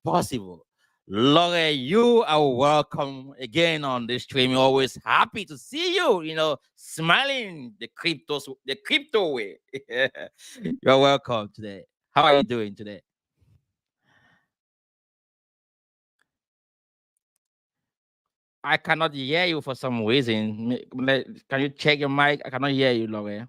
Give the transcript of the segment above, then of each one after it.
possible. Lore, you are welcome again on this stream. We're always happy to see you, smiling the crypto way. You're welcome today. How are you doing today? I cannot hear you for some reason. Can you check your mic? I cannot hear you, Lore.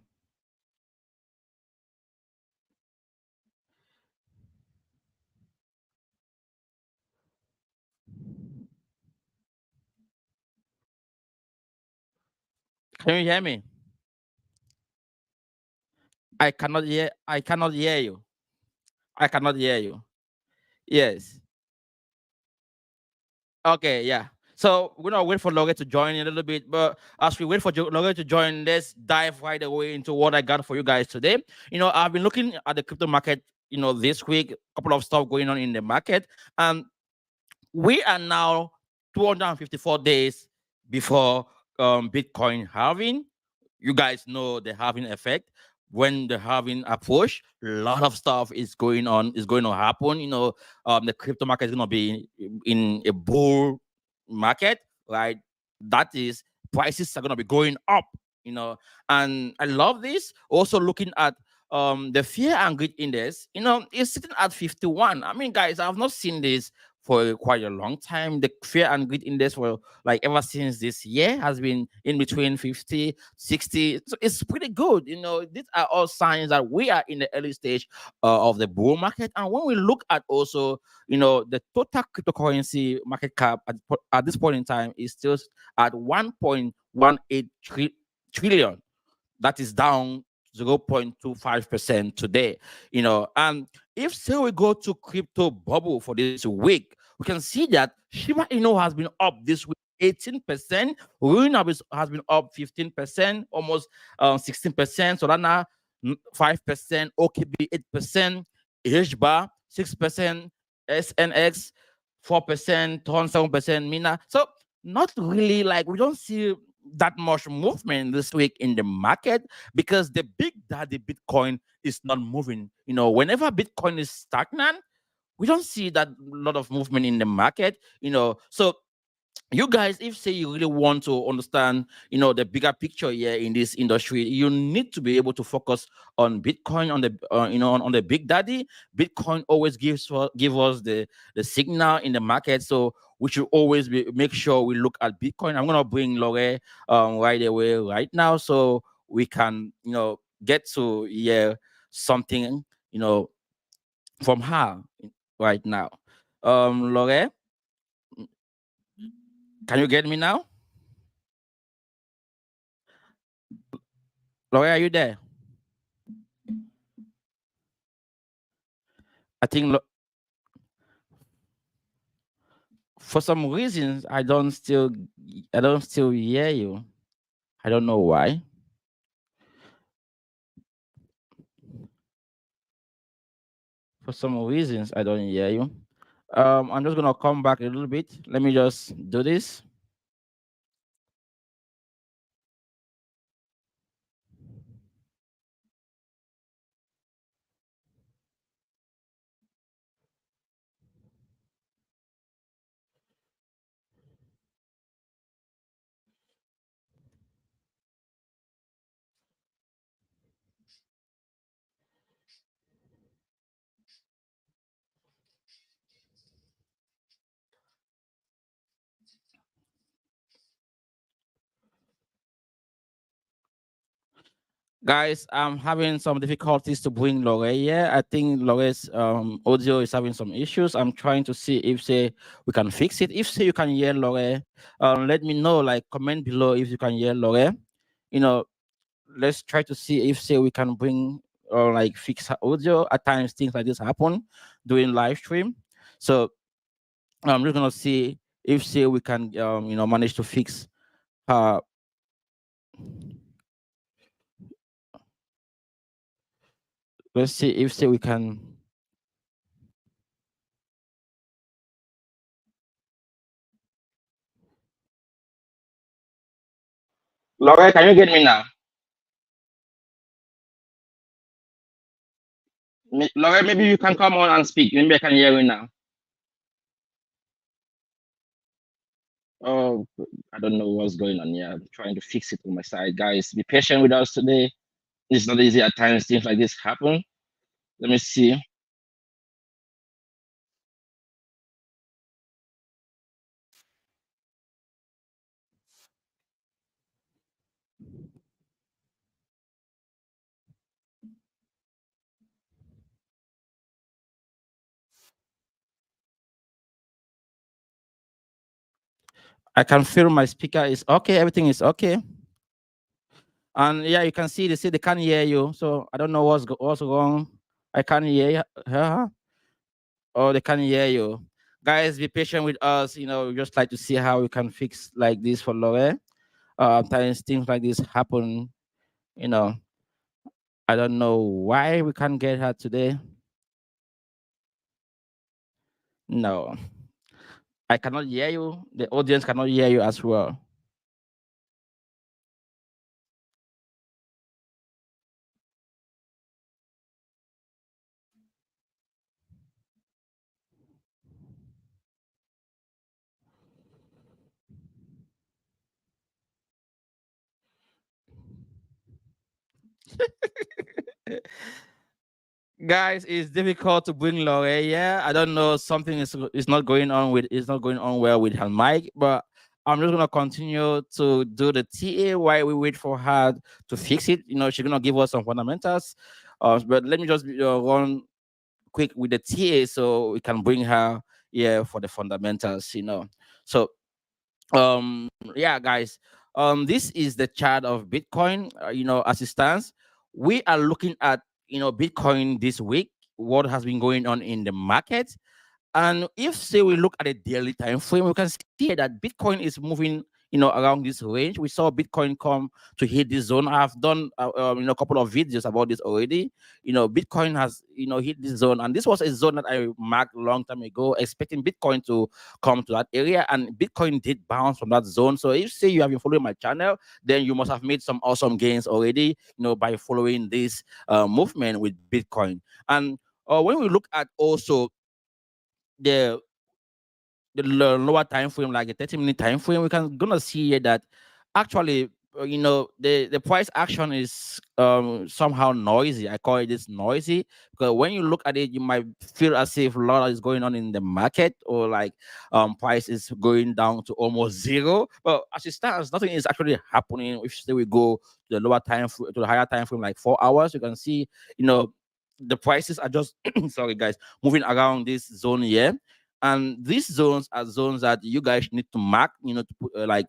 Can you hear me? I cannot hear. I cannot hear you. I cannot hear you. Yes. Okay. Yeah. So we're gonna wait for Logan to join in a little bit, but as we wait for Logan to join, let's dive right away into what I got for you guys today. I've been looking at the crypto market. This week, a couple of stuff going on in the market, and we are now 254 days before Bitcoin halving. You guys know the halving effect. When the halving approach, a lot of stuff is going to happen. The crypto market is going to be in a bull market, right? That is, prices are going to be going up. And I love this. Also looking at the fear and greed index, it's sitting at 51. I mean, guys, I've not seen this for quite a long time. The fear and greed index for like ever since this year has been in between 50, 60. So it's pretty good. These are all signs that we are in the early stage of the bull market. And when we look at also, the total cryptocurrency market cap at this point in time is still at 1.18 trillion. That is down 0.25% today. And if say we go to crypto bubble for this week, we can see that Shiba Inu has been up this week 18%, Luna has been up 15%, almost 16%, Solana 5%, OKB 8%, HBAR 6%, SNX 4%, Tron 7%, Mina. So not really, like, we don't see that much movement this week in the market because the big daddy Bitcoin is not moving. Whenever Bitcoin is stagnant, we don't see that lot of movement in the market. So you guys, if say you really want to understand, the bigger picture here in this industry, you need to be able to focus on Bitcoin, on the on the big daddy. Bitcoin always give us the signal in the market, so we should always make sure we look at Bitcoin. I'm gonna bring Lore right away right now, so we can get to hear something from her right now. Lore, can you get me now? Lore, are you there? I think for some reasons I don't still hear you. I don't know why. For some reasons I don't hear you. I'm just gonna come back a little bit. Let me just do this. Guys, I'm having some difficulties to bring Lore here. I think Lore's audio is having some issues. I'm trying to see if say we can fix it. If say you can hear Lore, let me know. Like, comment below if you can hear Lore. Let's try to see if say we can bring or like fix her audio. At times things like this happen during live stream. So I'm just gonna see if say we can manage to fix her. Let's see if say we can. Laura, can you get me now? Laura, maybe you can come on and speak. Maybe I can hear you now. Oh, I don't know what's going on here. I'm trying to fix it on my side. Guys, be patient with us today. It's not easy at times. Things like this happen. Let me see. I can feel my speaker is okay. Everything is okay. And yeah, you can see they say they can't hear you. So I don't know what's wrong. I can't hear her. Oh, they can't hear you. Guys, be patient with us. We just like to see how we can fix like this for Lore. Times things like this happen. You know, I don't know why we can't get her today. No, I cannot hear you. The audience cannot hear you as well. Guys, it's difficult to bring Lore. Yeah, I don't know. Something is not going on with it's not going on well with her mic, but I'm just gonna continue to do the TA while we wait for her to fix it. She's gonna give us some fundamentals. But let me just run quick with the TA so we can bring her here for the fundamentals. So yeah, guys, this is the chart of Bitcoin. As it stands, we are looking at Bitcoin this week, what has been going on in the market. And if say we look at a daily time frame, we can see that Bitcoin is moving, around this range. We saw Bitcoin come to hit this zone. I've done, a couple of videos about this already. Bitcoin has, hit this zone, and this was a zone that I marked a long time ago, expecting Bitcoin to come to that area, and Bitcoin did bounce from that zone. So if say you have been following my channel, then you must have made some awesome gains already, by following this movement with Bitcoin. And when we look at also the lower time frame, like a 30-minute time frame, we can gonna see here that actually, the price action is somehow noisy. I call it this noisy because when you look at it, you might feel as if a lot is going on in the market, or like price is going down to almost zero. But as it stands, nothing is actually happening. If say we go to the to the higher time frame, like 4 hours, you can see, the prices are just sorry guys, moving around this zone here. And these zones are zones that you guys need to mark, to put like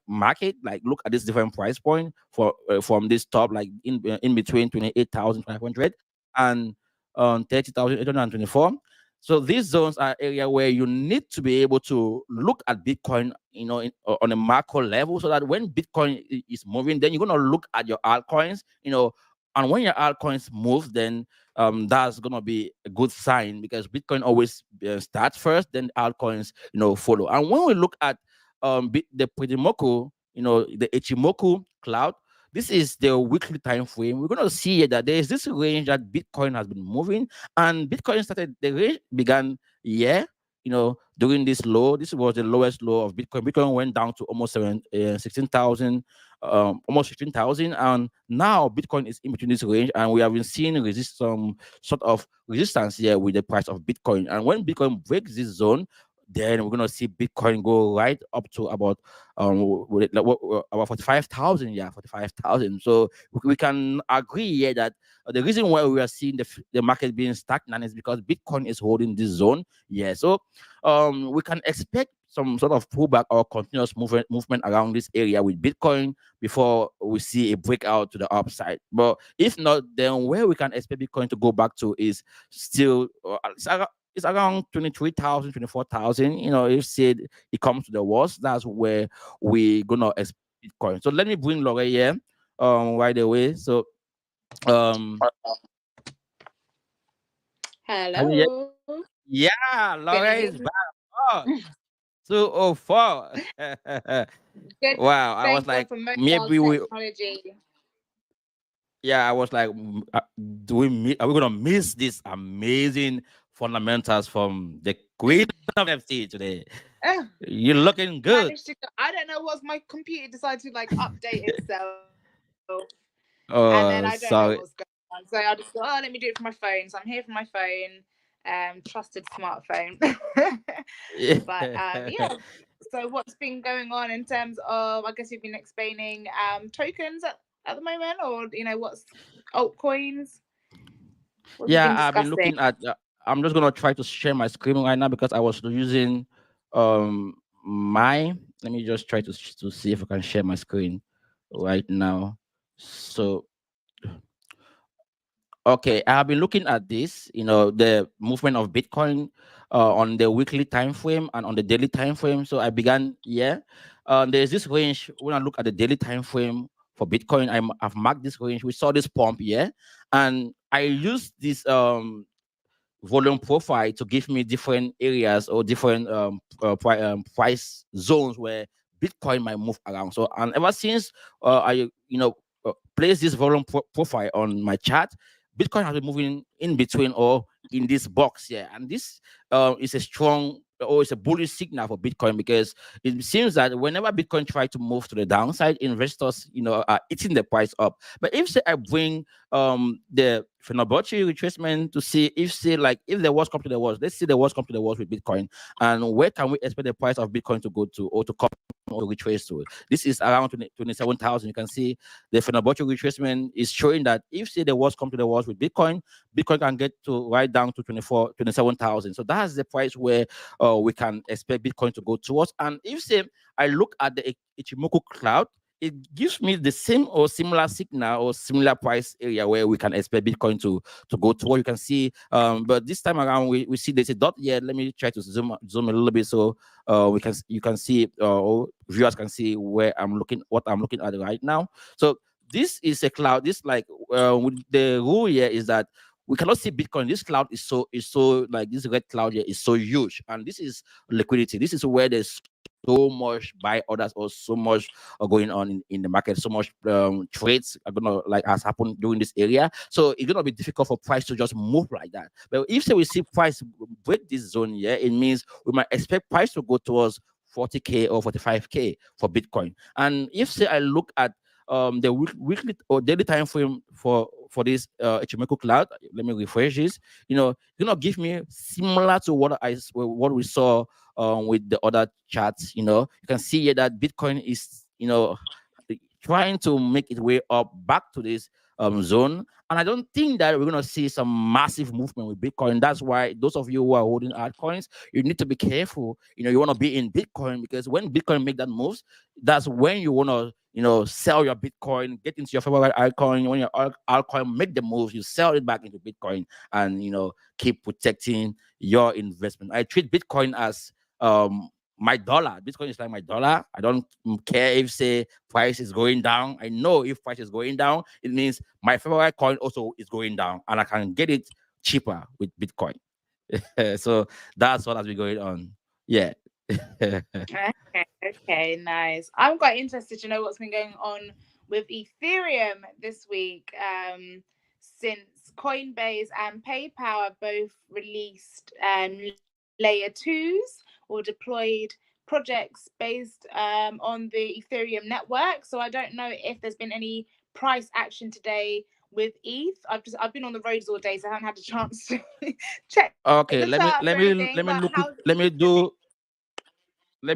market, like look at this different price point for from this top, like in between 28,500 and 30,824. So these zones are area where you need to be able to look at Bitcoin, on a macro level, so that when Bitcoin is moving, then you're gonna look at your altcoins, and when your altcoins move, then that's gonna be a good sign, because Bitcoin always starts first, then altcoins follow. And when we look at the Pridimoku, the Ichimoku cloud, this is the weekly time frame. We're gonna see that there is this range that Bitcoin has been moving, and Bitcoin started the range began during this low. This was the lowest low of Bitcoin. Bitcoin went down to almost 16,000, almost 15,000, and now Bitcoin is in between this range, and we have been seeing some sort of resistance here with the price of Bitcoin. And when Bitcoin breaks this zone, then we're gonna see Bitcoin go right up to about about 45,000. Yeah, 45,000. So we can agree here that the reason why we are seeing the market being stagnant is because Bitcoin is holding this zone. Yeah, so we can expect some sort of pullback or continuous movement around this area with Bitcoin before we see a breakout to the upside. But if not, then where we can expect Bitcoin to go back to is still it's around 23,000, 24,000. If said it comes to the worst, that's where we gonna expect Bitcoin. So let me bring Laura here right away. So um can you Hello. yeah, Can you Laura hear is me? back. Oh, 204. Good. Wow, I was Thank God like, for mobile maybe we technology. yeah, I was like, do we are we gonna miss these amazing fundamentals from the Queen of FT today. Eh, You're looking good. managed to. I don't know what's my computer decided to like update itself, and then I don't know what's going Sorry. on. So I just thought, oh, let me do it from my phone. So I'm here from my phone, trusted smartphone. But yeah. So what's been going on in terms of? I guess you've been explaining tokens at the moment, or what's altcoins. What have you Yeah, been I've been discussing? looking at. I'm just gonna try to share my screen right now because I was using my. Let me just try to see if I can share my screen right now. So okay, I have been looking at this. The movement of Bitcoin on the weekly time frame and on the daily time frame. So I began. Yeah, there's this range when I look at the daily time frame for Bitcoin. I've marked this range. We saw this pump, yeah, and I used this volume profile to give me different areas or different price zones where Bitcoin might move around. So, and ever since I place this volume profile on my chart, Bitcoin has been moving in between or in this box here, and this is a strong or it's a bullish signal for Bitcoin because it seems that whenever Bitcoin tries to move to the downside, investors are eating the price up. But if say I bring the Fibonacci retracement to see if say like if the worst come to the worst, let's see the worst come to the worst with Bitcoin, and where can we expect the price of Bitcoin to go to or to come or to retrace to? This is around 27,000. You can see the Fibonacci retracement is showing that if say the worst come to the worst with Bitcoin, Bitcoin can get to right down to 27,000. So that's the price where we can expect Bitcoin to go towards. And if say I look at the Ichimoku cloud, it gives me the same or similar signal or similar price area where we can expect Bitcoin to go to. What you can see, but this time around we see there's a dot here. Let me try to zoom a little bit so you can see or viewers can see where what I'm looking at right now. So this is a cloud. This like the rule here is that we cannot see Bitcoin. This cloud is so like this red cloud here is so huge, and this is liquidity. This is where there's so much buy orders or so much going on in the market. So much trades are gonna like has happened during this area. So it's gonna be difficult for price to just move like that. But if say we see price break this zone here, it means we might expect price to go towards 40K or 45K for Bitcoin. And if say I look at the weekly or daily time frame for this Ichimoku cloud, let me refresh this. It's gonna give me similar to what we saw with the other charts. You can see here that Bitcoin is trying to make its way up back to this zone. And I don't think that we're going to see some massive movement with Bitcoin. That's why those of you who are holding altcoins, you need to be careful. You want to be in Bitcoin because when Bitcoin make that moves, that's when you want to sell your Bitcoin, get into your favorite altcoin. When your altcoin make the moves, you sell it back into Bitcoin and keep protecting your investment. I treat Bitcoin as my dollar. Bitcoin is like my dollar. I don't care if say price is going down. I know if price is going down, it means my favorite coin also is going down, and I can get it cheaper with Bitcoin. So that's what has been going on. Yeah. Okay, nice. I'm quite interested to know what's been going on with Ethereum this week, since Coinbase and PayPal have both released layer twos or deployed projects based on the Ethereum network. So I don't know if there's been any price action today with ETH. I've been on the roads all day, so I haven't had a chance to check Okay, the charts or anything. But let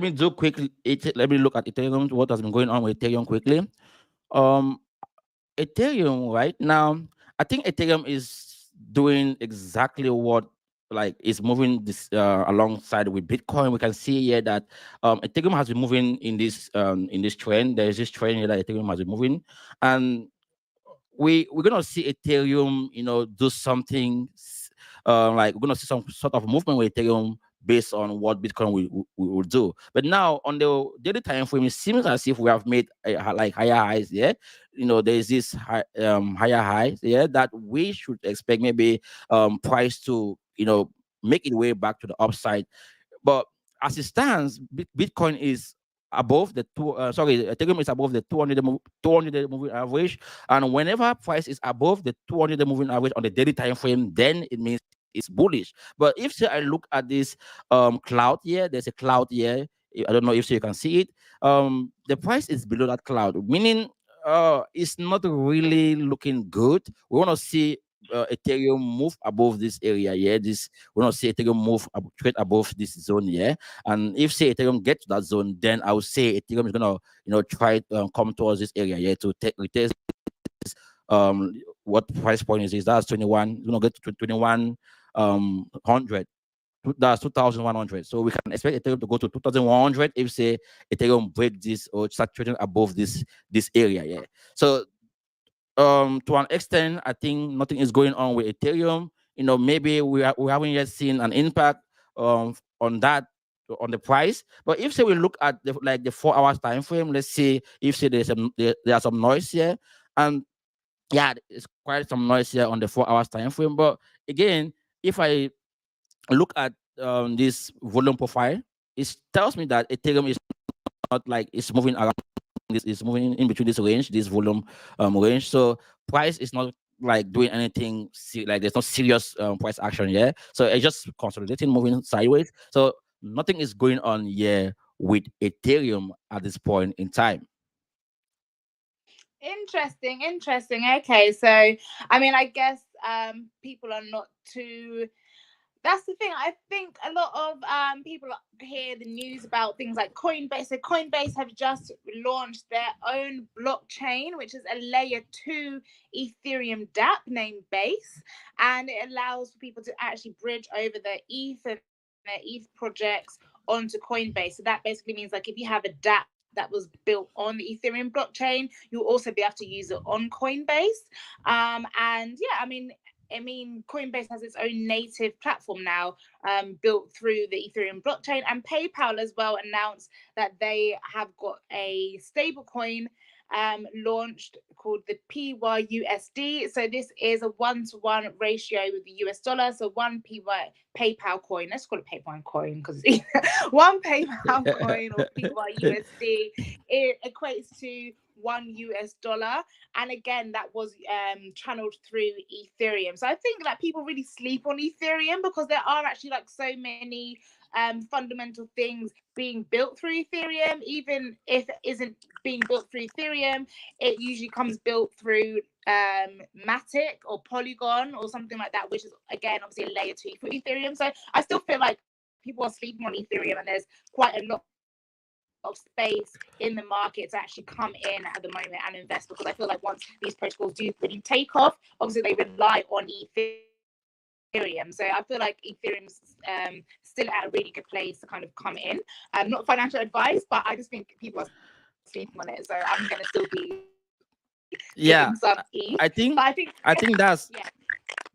me do quickly. Let me look at Ethereum. What has been going on with Ethereum quickly? Um, Ethereum right now, I think Ethereum is doing exactly what like is moving this alongside with Bitcoin. We can see here that Ethereum has been moving in this trend. There is this trend here that Ethereum has been moving, and we're gonna see Ethereum, do something like we're gonna see some sort of movement with Ethereum based on what Bitcoin will do. But now on the daily time frame, it seems as if we have made like higher highs. Yeah, there's this higher highs. Yeah, that we should expect maybe price to make it way back to the upside. But as it stands, Bitcoin is above the Ethereum is above the 200 moving average, and whenever price is above the 200 moving average on the daily time frame, then it means is bullish. But if say I look at this cloud here, there's a cloud here. I don't know if so you can see it. The price is below that cloud, meaning it's not really looking good. We want to see Ethereum move above this area here. We want to see Ethereum move straight above this zone here. And if say Ethereum get to that zone, then I would say Ethereum is gonna try to come towards this area here to retest what price point is this? That's 21. You're gonna get to 2100. That's 2100. So we can expect Ethereum to go to 2100 if say Ethereum break this or start trading above this area. Yeah. So to an extent, I think nothing is going on with Ethereum. Maybe we haven't yet seen an impact on that, on the price. But if say we look at the 4 hours time frame, let's see if say there's some noise here. And yeah, it's quite some noise here on the 4 hours time frame. But again, if I look at this volume profile, it tells me that Ethereum is not like it's moving around. This is moving in between this range, this volume range. So price is not like doing anything. Like there's no serious price action here. So it's just consolidating, moving sideways. So nothing is going on here with Ethereum at this point in time. Interesting. Okay, so I mean, I guess people are not too. That's the thing. I think a lot of people hear the news about things like Coinbase. So Coinbase have just launched their own blockchain, which is a layer 2 Ethereum dApp named Base, and it allows people to actually bridge over their ETH and their ETH projects onto Coinbase. So that basically means like if you have a dApp that was built on the Ethereum blockchain, you'll also be able to use it on Coinbase. And yeah, I mean, Coinbase has its own native platform now, built through the Ethereum blockchain, and PayPal as well announced that they have got a stable coin launched called the PYUSD. So this is a 1-to-1 ratio with the US dollar. So one PayPal coin, let's call it PayPal coin because one PayPal coin or PYUSD, it equates to $1. And again, that was channeled through Ethereum. So I think that people really sleep on Ethereum because there are actually like so many fundamental things being built through Ethereum. Even if it isn't being built through Ethereum, it usually comes built through Matic or Polygon or something like that, which is again obviously a layer 2 for Ethereum. So I still feel like people are sleeping on Ethereum, and there's quite a lot of space in the market to actually come in at the moment and invest, because I feel like once these protocols do really take off, obviously they rely on Ethereum. So I feel like Ethereum's still at a really good place to kind of come in. Not financial advice, but I just think people are sleeping on it. So I'm going to still be some ETH. I think that's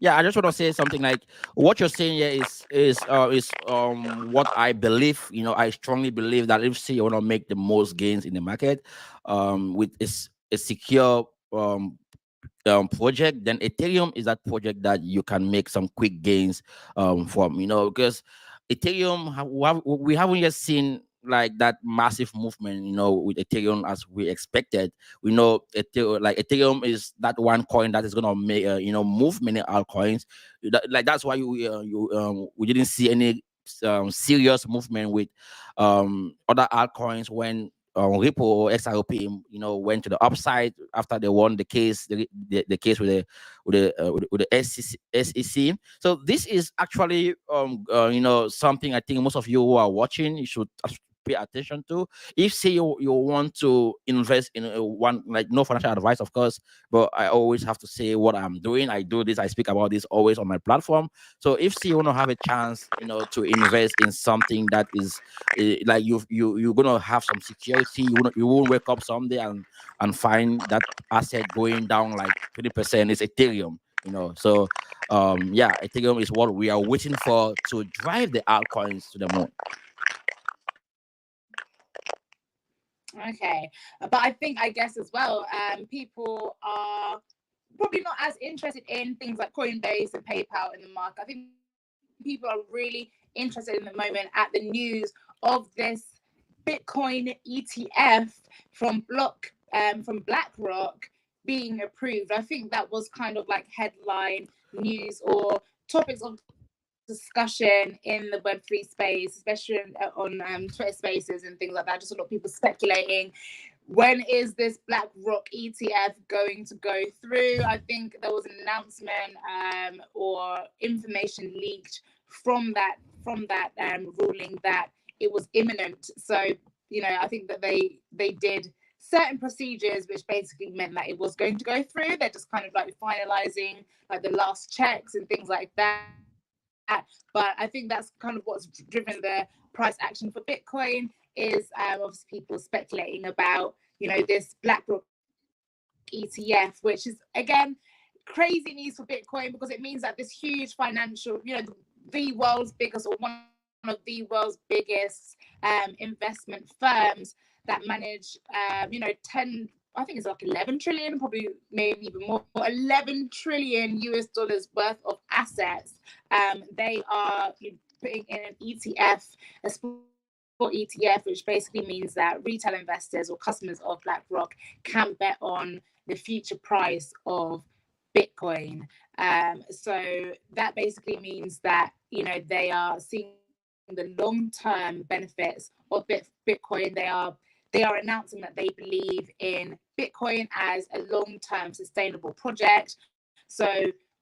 I just want to say something like what you're saying here is what I believe. I strongly believe that if you want to make the most gains in the market with a secure project, then Ethereum is that project that you can make some quick gains from, because Ethereum, we haven't yet seen like that massive movement, with Ethereum as we expected. We know Ethereum is that one coin that is gonna make move many altcoins. That's why we didn't see any serious movement with other altcoins when Ripple or XRP, went to the upside after they won the case, the case with the SEC. So this is actually something I think most of you who are watching, you should pay attention to. If say you want to invest in one, like, no financial advice, of course, but I always have to say what I'm doing. I do this, I speak about this always on my platform. So if say you want to have a chance, to invest in something that is like you're gonna have some security, you won't wake up someday and find that asset going down like 20%. It's Ethereum. So Ethereum is what we are waiting for to drive the altcoins to the moon. Okay, but I guess as well, people are probably not as interested in things like Coinbase and PayPal in the market. I think people are really interested in the moment at the news of this Bitcoin ETF from BlackRock being approved. I think that was kind of like headline news or topics of discussion in the Web3 space, especially on Twitter Spaces and things like that. Just a lot of people speculating, when is this BlackRock ETF going to go through? I think there was an announcement or information leaked from that ruling that it was imminent. So, you know, I think that they did certain procedures which basically meant that it was going to go through. They're just kind of like finalizing like the last checks and things like that. But I think that's kind of what's driven the price action for Bitcoin is obviously people speculating about, you know, this BlackRock ETF, which is, again, crazy news for Bitcoin because it means that this huge financial, you know, the world's biggest or one of the world's biggest investment firms that manage, you know, I think it's like 11 trillion, probably maybe even more, 11 trillion US dollars worth of assets. They are putting in an ETF, a spot ETF, which basically means that retail investors or customers of BlackRock can bet on the future price of Bitcoin. So that basically means that, you know, they are seeing the long-term benefits of Bitcoin. They are announcing that they believe in Bitcoin as a long-term sustainable project. So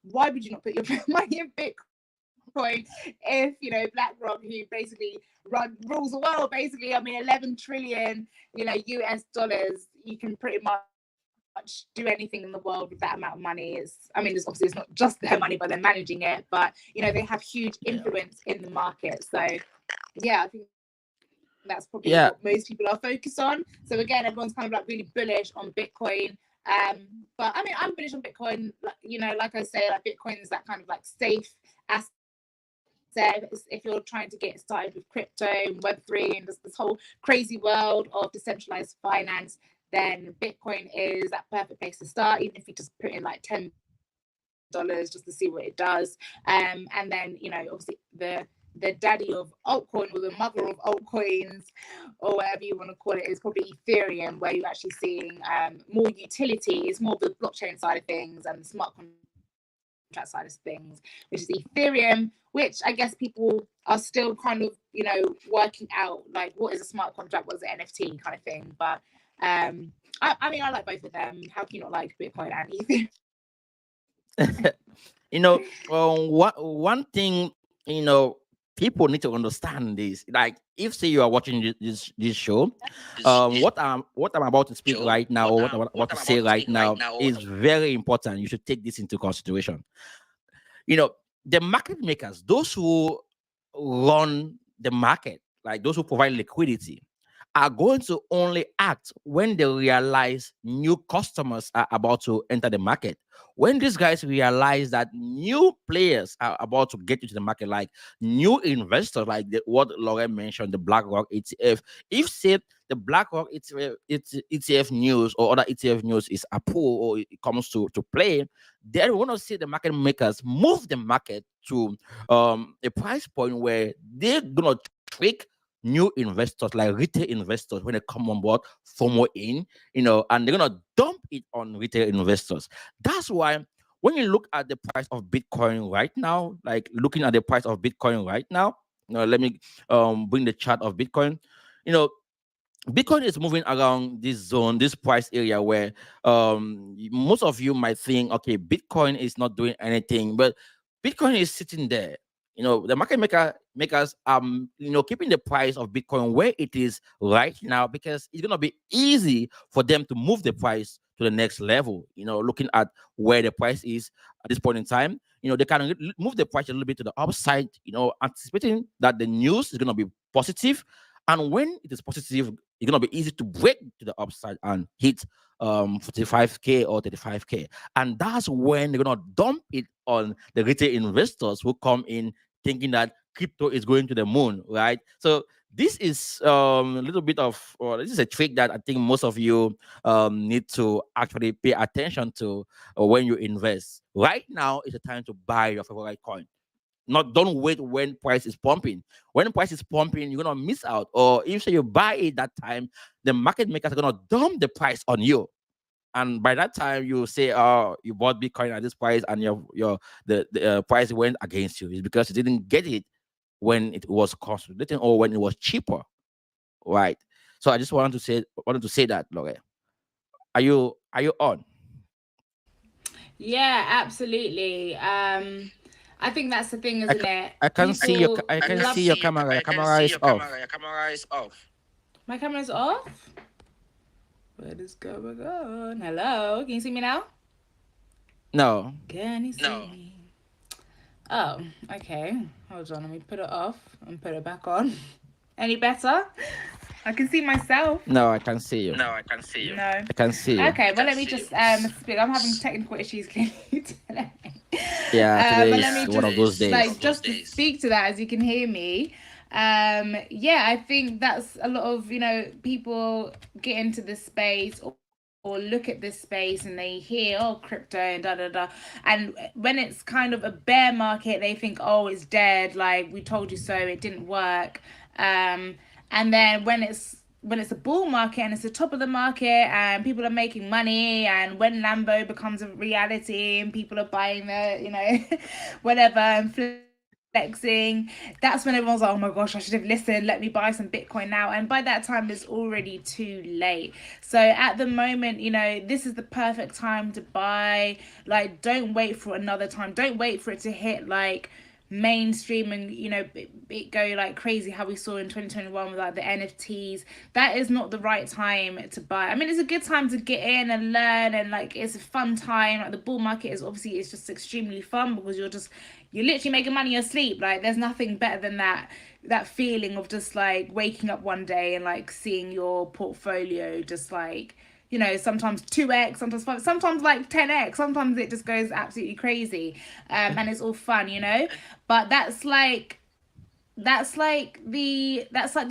why would you not put your money in Bitcoin if, you know, BlackRock, who basically rules the world, basically, I mean, 11 trillion, you know, US dollars, you can pretty much do anything in the world with that amount of money. It's obviously it's not just their money, but they're managing it. But, you know, they have huge influence in the market. So, yeah, I think that's probably what most people are focused on. So again, everyone's kind of like really bullish on Bitcoin. But I mean, I'm bullish on Bitcoin. You know, like I say, like Bitcoin is that kind of like safe asset. If you're trying to get started with crypto and Web3 and this whole crazy world of decentralized finance, then Bitcoin is that perfect place to start, even if you just put in like $10 just to see what it does. And then, you know, obviously the daddy of altcoin or the mother of altcoins or whatever you want to call it is probably Ethereum, where you're actually seeing more utility. It's more the blockchain side of things and the smart contract side of things, which is Ethereum, which I guess people are still kind of, you know, working out like what is a smart contract, what is an NFT kind of thing. But I mean, I like both of them. How can you not like Bitcoin and Ethereum? You know, one thing, you know, people need to understand this. Like, if say you are watching this show, what I'm about to speak right now, or what I'm about to say right now, is very important. You should take this into consideration. You know, the market makers, those who run the market, like those who provide liquidity, are going to only act when they realize new customers are about to enter the market. When these guys realize that new players are about to get into the market, like new investors, like what Lauren mentioned, the BlackRock ETF. If say the BlackRock ETF news or other ETF news is approved or it comes to play, then we want to see the market makers move the market to a price point where they're gonna trick new investors, like retail investors, when they come on board, FOMO in, you know, and they're gonna dump it on retail investors. That's why when you look at the price of Bitcoin right now, like looking at the price of Bitcoin right now, you know, let me bring the chart of Bitcoin. You know, Bitcoin is moving around this zone, this price area where most of you might think, okay, Bitcoin is not doing anything, but Bitcoin is sitting there. You know, the market makers you know, keeping the price of Bitcoin where it is right now, because it's gonna be easy for them to move the price to the next level. You know, looking at where the price is at this point in time, you know, they can move the price a little bit to the upside, you know, anticipating that the news is gonna be positive. And when it is positive, it's gonna be easy to break to the upside and hit 45K or 35K. And that's when they're gonna dump it on the retail investors who come in thinking that crypto is going to the moon, right? So this is a little bit of, or this is a trick that I think most of you need to actually pay attention to when you invest. Right now is the time to buy your favorite coin. Don't wait when price is pumping. When price is pumping, you're gonna miss out. Or if say you buy it that time, the market makers are gonna dump the price on you. and by that time you say, "Oh, you bought Bitcoin at this price," and the price went against you. It's because you didn't get it when it was consolidating or when it was cheaper, right? So I just wanted to say that, Lore. Are you on? Yeah, absolutely. I think that's the thing, isn't it? I can see your People I can love. see your camera. Your camera is off. My camera's off. What is going on? Hello, can you see me now? No. Can you see me? Oh, okay. Hold on, let me put it off and put it back on. Any better? I can see myself. No, I can see you. No. I can see you. Okay, well let me just speak. I'm having technical issues today. Yeah, today but is let me one of those days. like just to speak to that, as you can hear me. Yeah, I think that's a lot of people get into this space or look at this space and they hear, oh, crypto and da da da, and when it's kind of a bear market, they think, oh, it's dead, like we told you so, it didn't work. And then when it's a bull market and it's the top of the market and people are making money, and when Lambo becomes a reality and people are buying the whatever and flexing, that's when everyone's like, oh my gosh, I should have listened, let me buy some Bitcoin now. And by that time it's already too late. So at the moment, this is the perfect time to buy. Like, don't wait for another time, don't wait for it to hit like mainstream and it go like crazy, how we saw in 2021 with like the NFTs. That is not the right time to buy. I mean, it's a good time to get in and learn, and like it's a fun time. Like the bull market is obviously, it's just extremely fun because you're literally making money in your sleep. Like there's nothing better than that feeling of just like waking up one day and like seeing your portfolio just like sometimes 2x, sometimes 5, sometimes like 10x, sometimes it just goes absolutely crazy, and it's all fun, but that's like the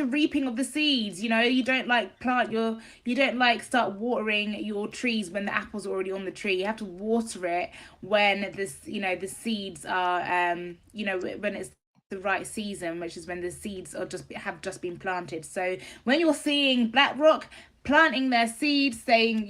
reaping of the seeds. You don't like you don't like start watering your trees when the apples are already on the tree. You have to water it when the seeds are when it's the right season, which is when the seeds have just been planted. So when you're seeing BlackRock planting their seeds, saying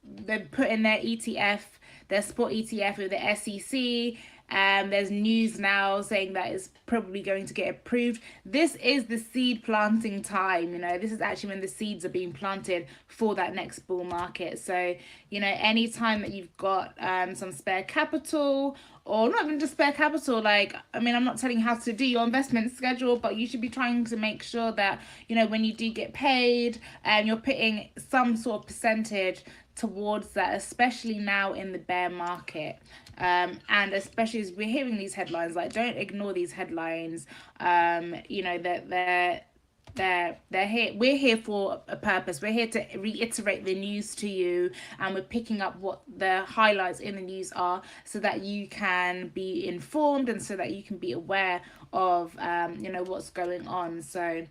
they're putting their ETF, their spot ETF with the SEC. There's news now saying that it's probably going to get approved. This is the seed planting time. This is actually when the seeds are being planted for that next bull market. So any time that you've got some spare capital, or not even just spare capital, like, I mean, I'm not telling you how to do your investment schedule, but you should be trying to make sure that when you do get paid, you're putting some sort of percentage towards that, especially now in the bear market. And especially as we're hearing these headlines, like, don't ignore these headlines. That they're here. We're here for a purpose. We're here to reiterate the news to you, and we're picking up what the highlights in the news are, so that you can be informed and so that you can be aware of what's going on. So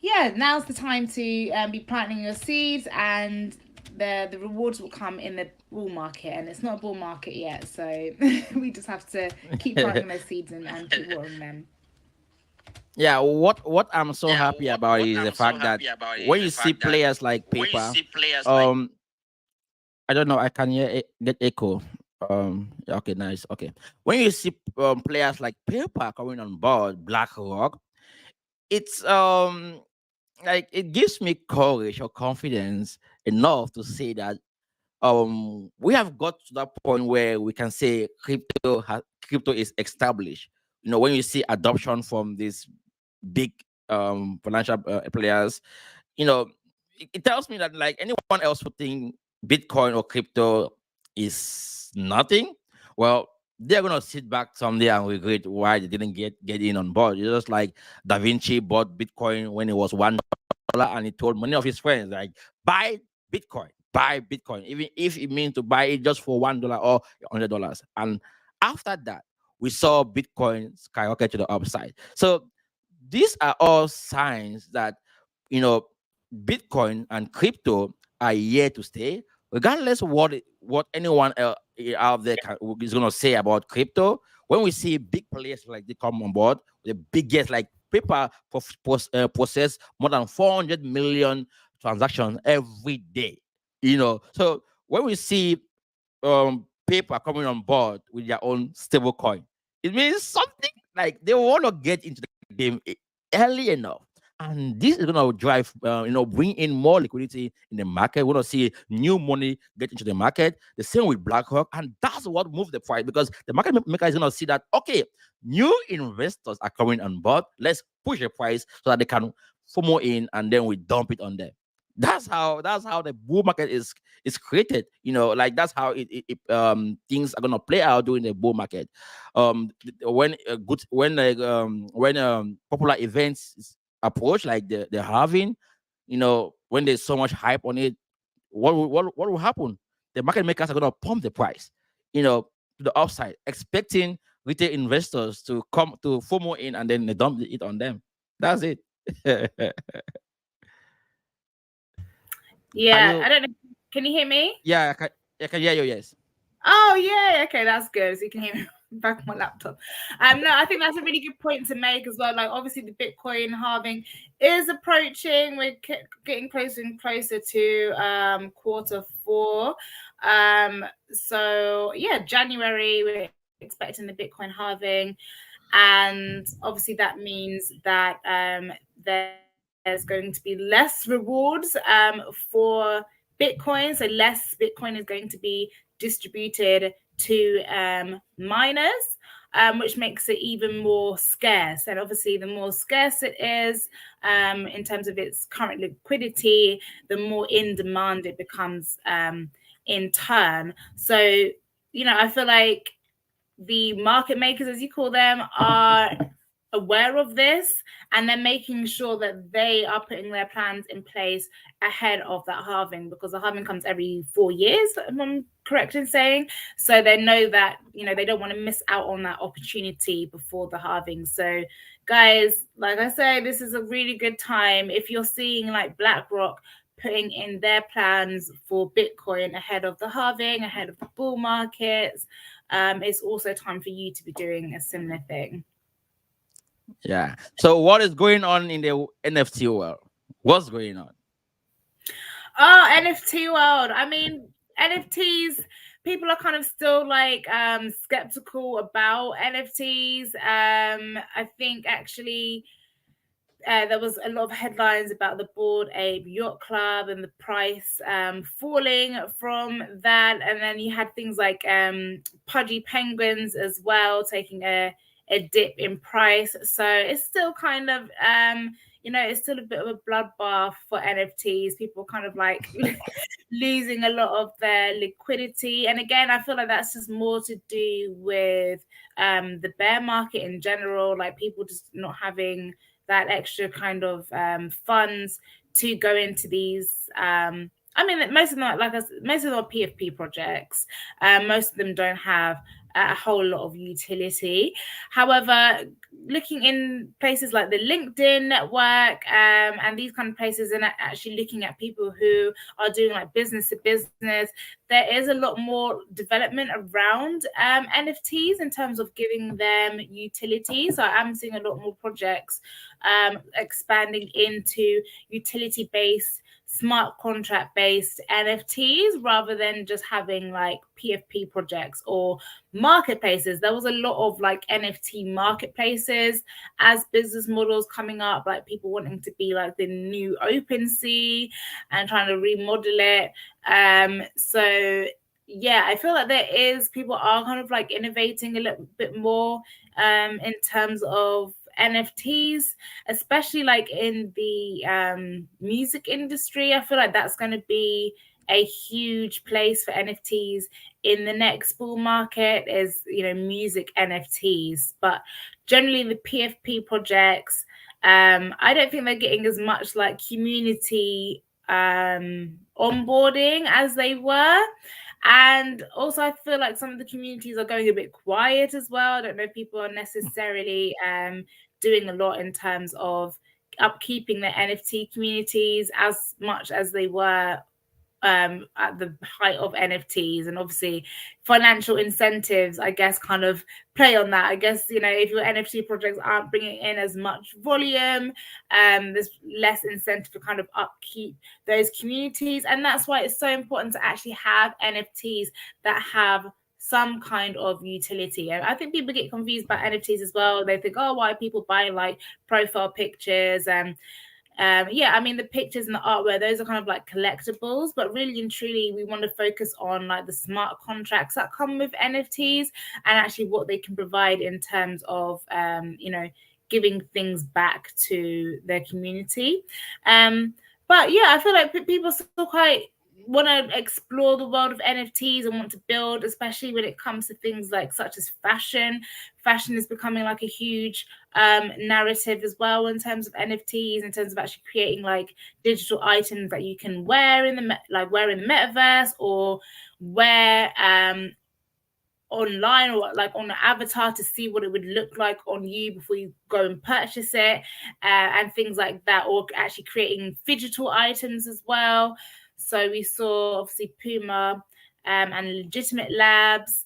yeah, now's the time to be planting your seeds, and the rewards will come in the bull market, and it's not a bull market yet, so we just have to keep planting those seeds and keep watering them. Yeah, what I'm so happy about is the fact that when you see players like Paper, I don't know, I can get echo. Yeah, okay, nice. Okay, when you see players like Paper coming on board BlackRock, it's like it gives me courage or confidence enough to say that we have got to that point where we can say crypto is established. When you see adoption from these big financial players, it tells me that like anyone else who think Bitcoin or crypto is nothing, well, they're gonna sit back someday and regret why they didn't get in on board. It's just like Da Vinci bought Bitcoin when it was $1, and he told many of his friends, like, buy Bitcoin, even if it means to buy it just for $1 or $100. And after that, we saw Bitcoin skyrocket to the upside. So these are all signs that Bitcoin and crypto are here to stay, regardless of what anyone out there is going to say about crypto. When we see big players like they come on board, the biggest, like Paper process more than 400 million transactions every day. So when we see paper coming on board with their own stable coin, it means something like they want to get into the game early enough. And this is going to drive, bring in more liquidity in the market. We're going to see new money get into the market. The same with BlackRock. And that's what moves the price because the market maker is going to see that, okay, new investors are coming on board. Let's push the price so that they can FOMO in and then we dump it on them. That's how the bull market is created. Like that's how things are gonna play out during the bull market. When popular events approach, like the halving, when there's so much hype on it, what will happen? The market makers are gonna pump the price, to the upside, expecting retail investors to come to FOMO in and then they dump it on them. That's it. Yeah, you I don't know. Can you hear me? Yeah, I can hear you. Yes. Oh yeah, okay, that's good. So you can hear me back on my laptop. No, I think that's a really good point to make as well. Like obviously the Bitcoin halving is approaching. We're getting closer and closer to quarter four. So yeah, January we're expecting the Bitcoin halving, and obviously that means that there's going to be less rewards for Bitcoin. So less Bitcoin is going to be distributed to miners, which makes it even more scarce. And obviously, the more scarce it is in terms of its current liquidity, the more in demand it becomes in turn. So, I feel like the market makers, as you call them, are aware of this and they're making sure that they are putting their plans in place ahead of that halving, because the halving comes every 4 years, if I'm correct in saying. So they know that they don't want to miss out on that opportunity before the halving. So guys, like I say, this is a really good time if you're seeing like BlackRock putting in their plans for Bitcoin ahead of the halving, ahead of the bull markets. It's also time for you to be doing a similar thing. Yeah. So what is going on in the NFT world? What's going on? Oh, NFT world. I mean, NFTs, people are kind of still like skeptical about NFTs. I think actually there was a lot of headlines about the Bored Ape Yacht Club and the price falling from that. And then you had things like Pudgy Penguins as well, taking a dip in price. So it's still kind of, it's still a bit of a bloodbath for NFTs. People kind of like losing a lot of their liquidity. And again, I feel like that's just more to do with the bear market in general, like people just not having that extra kind of funds to go into these. I mean, most of them, most of them are PFP projects. Most of them don't have a whole lot of utility. However, looking in places like the LinkedIn network and these kind of places, and actually looking at people who are doing like business to business, there is a lot more development around NFTs in terms of giving them utility. So I'm seeing a lot more projects expanding into utility-based, smart contract-based NFTs rather than just having like PFP projects or marketplaces. There was a lot of like NFT marketplaces as business models coming up, like people wanting to be like the new OpenSea and trying to remodel it. So yeah, I feel like people are kind of like innovating a little bit more in terms of NFTs, especially like in the music industry. I feel like that's going to be a huge place for NFTs in the next bull market is, music NFTs. But generally the PFP projects, I don't think they're getting as much like community onboarding as they were. And also I feel like some of the communities are going a bit quiet as well. I don't know if people are necessarily doing a lot in terms of upkeeping the NFT communities as much as they were at the height of NFTs, and obviously financial incentives, I guess, kind of play on that. I guess, you know, if your NFT projects aren't bringing in as much volume, there's less incentive to kind of upkeep those communities, and that's why it's so important to actually have NFTs that have some kind of utility. And I think people get confused about NFTs as well. They think, oh, why are people buying like profile pictures and yeah, I mean, the pictures and the artwork, those are kind of like collectibles, but really and truly we want to focus on like the smart contracts that come with NFTs and actually what they can provide in terms of you know, giving things back to their community. But yeah, I feel like people are still quite want to explore the world of NFTs and want to build, especially when it comes to things like such as fashion. Fashion is becoming like a huge narrative as well in terms of NFTs, in terms of actually creating like digital items that you can wear in the metaverse, or wear online, or like on an avatar to see what it would look like on you before you go and purchase it, and things like that, or actually creating digital items as well. So we saw obviously Puma and Legitimate Labs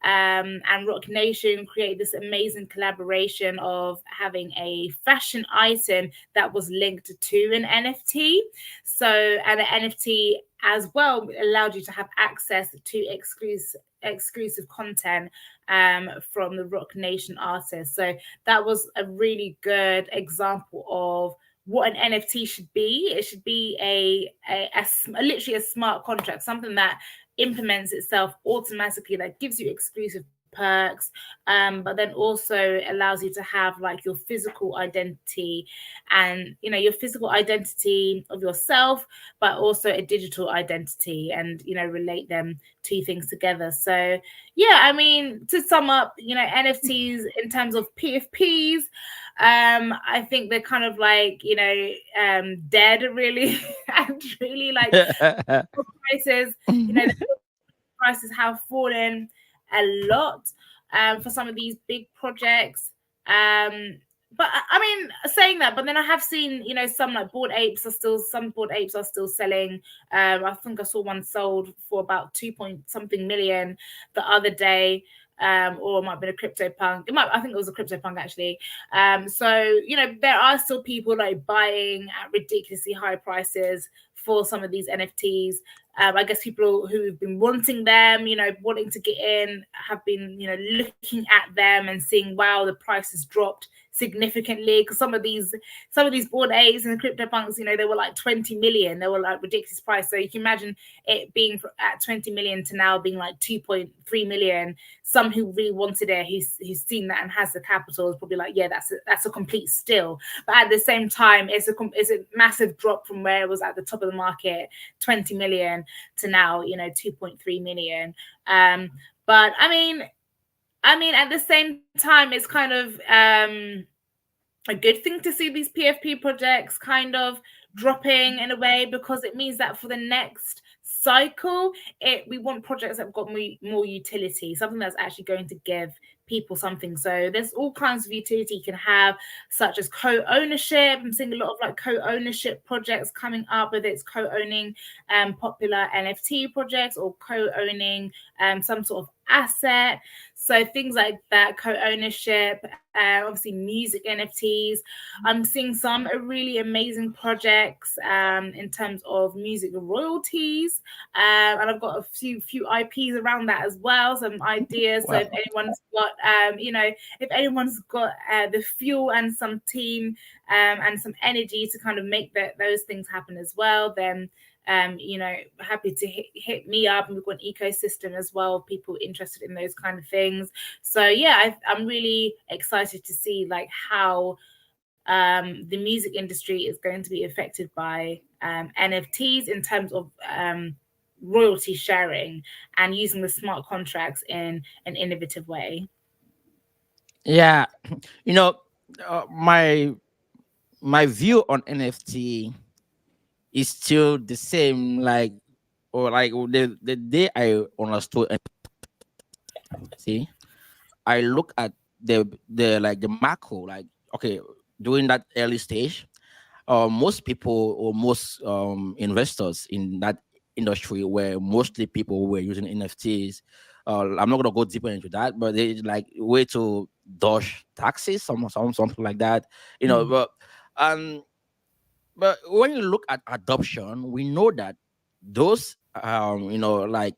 and Rock Nation create this amazing collaboration of having a fashion item that was linked to an NFT. So, and an NFT as well allowed you to have access to exclusive content from the Rock Nation artists. So that was a really good example of what an NFT should be. It should be a literally a smart contract, something that implements itself automatically, that gives you exclusive perks, but then also allows you to have like your physical identity, and you know, your physical identity of yourself, but also a digital identity, and you know, relate them two things together. So yeah, I mean, to sum up, you know, NFTs in terms of PFPs, I think they're kind of like, you know, dead really, and really like prices, you know, the prices have fallen a lot for some of these big projects. But I mean, saying that, but then I have seen, you know, some like Bored Apes are still selling. I think I saw one sold for about 2 point something million the other day. Or it might have been a CryptoPunk. I think it was a CryptoPunk actually. So you know, there are still people like buying at ridiculously high prices for some of these NFTs. I guess people who've been wanting them, you know, wanting to get in, have been, you know, looking at them and seeing, wow, the price has dropped significantly, because some of these Bored Apes and the CryptoPunks, you know, they were like 20 million. They were like ridiculous price. So you can imagine it being at 20 million to now being like 2.3 million. Some who really wanted it, who's seen that and has the capital, is probably like, yeah, that's a complete steal. But at the same time, it's a massive drop from where it was at the top of the market, 20 million, to now, you know, 2.3 million. But I mean, at the same time, it's kind of a good thing to see these PFP projects kind of dropping in a way, because it means that for the next cycle, we want projects that have got more utility, something that's actually going to give people something. So there's all kinds of utility you can have, such as co-ownership. I'm seeing a lot of like co-ownership projects coming up, whether it's co-owning popular NFT projects, or co-owning some sort of asset. So things like that, co-ownership, obviously music NFTs. I'm seeing some really amazing projects in terms of music royalties, and I've got a few IPs around that as well, some ideas. Wow. So if anyone's got, you know, if anyone's got the fuel and some team and some energy to kind of make those things happen as well, then you know, happy to hit me up. And we've got an ecosystem as well, people interested in those kind of things. So yeah, I'm really excited to see like how the music industry is going to be affected by NFTs in terms of royalty sharing and using the smart contracts in an innovative way. Yeah, you know, my view on NFT is still the same, like, or like the day I understood. See, I look at the like the macro, like, okay, during that early stage, most people or most investors in that industry where mostly people were using NFTs. I'm not gonna go deeper into that, but they like way to dodge taxes, something like that. You know, um, but when you look at adoption, we know that those like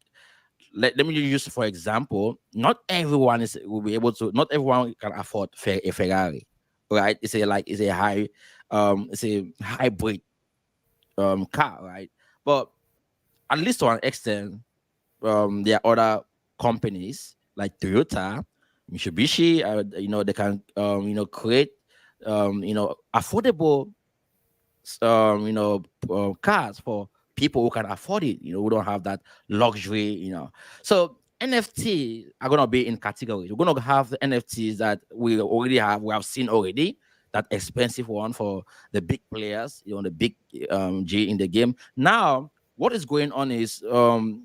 let me use for example, not everyone is will be able to, not everyone can afford a Ferrari, right? It's a high it's a hybrid car, right? But at least to an extent, there are other companies like Toyota, Mitsubishi, they can create affordable cars for people who can afford it, who don't have that luxury. So NFT are gonna be in categories. We're gonna have the NFTs that we have seen already, that expensive one for the big players, the big G in the game. Now, what is going on is the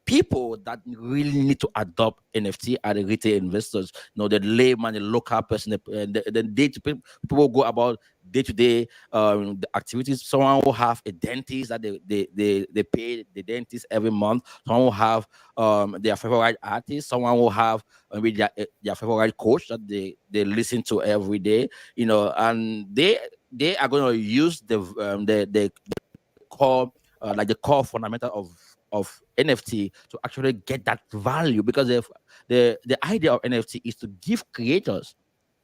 people that really need to adopt NFT are the retail investors, the layman, the local person, the day to people go about day to day the activities. Someone will have a dentist that they pay the dentist every month. Someone will have their favorite artist. Someone will have maybe their favorite coach that they listen to every day. And they are going to use the core like the core fundamental of NFT to actually get that value, because if the idea of NFT is to give creators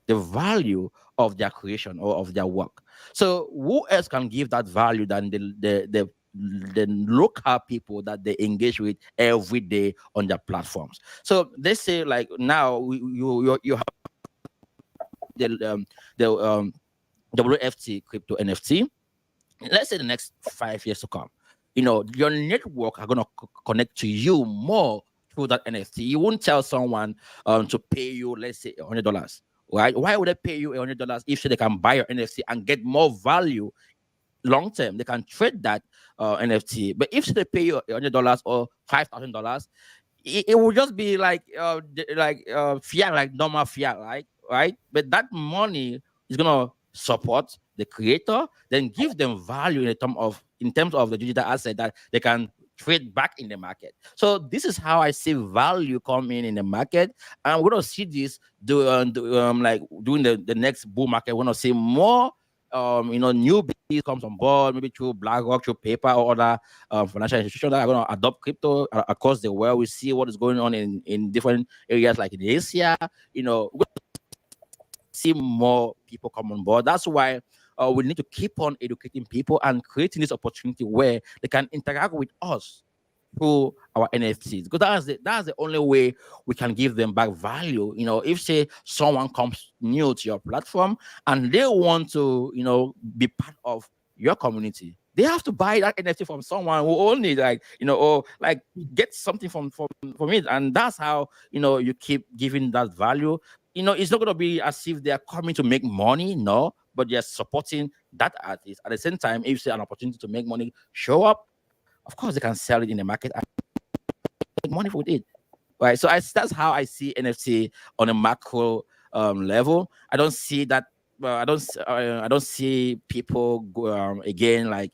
the value of their creation or of their work. So who else can give that value than the local people that they engage with every day on their platforms? So they say like now you have the WFT crypto NFT. Let's say the next 5 years to come, your network are gonna connect to you more through that NFT. You won't tell someone to pay you, let's say, $100, right? Why would they pay you $100 if they can buy your NFT and get more value long term? They can trade that NFT. But if they pay you $100 or $5,000, it will just be like fiat, like normal fiat, right? But that money is gonna support the creator, then give them value in terms of the digital asset that they can trade back in the market. So this is how I see value coming in the market, and we're gonna see this like during the next bull market. We're gonna see more new business comes on board, maybe through BlackRock, through PayPal, or other financial institutions that are going to adopt crypto across the world. We see what is going on in different areas like in Asia. We see more people come on board. That's why we need to keep on educating people and creating this opportunity where they can interact with us through our NFTs, because that's the only way we can give them back value. If say someone comes new to your platform and they want to, be part of your community, they have to buy that NFT from someone who only or like get something from it, and that's how you keep giving that value. It's not gonna be as if they are coming to make money, no, but they're supporting that artist. At the same time, if you see an opportunity to make money show up, of course they can sell it in the market and make money with it, right? So that's how I see NFT on a macro level. I don't see that. I don't see people go, again like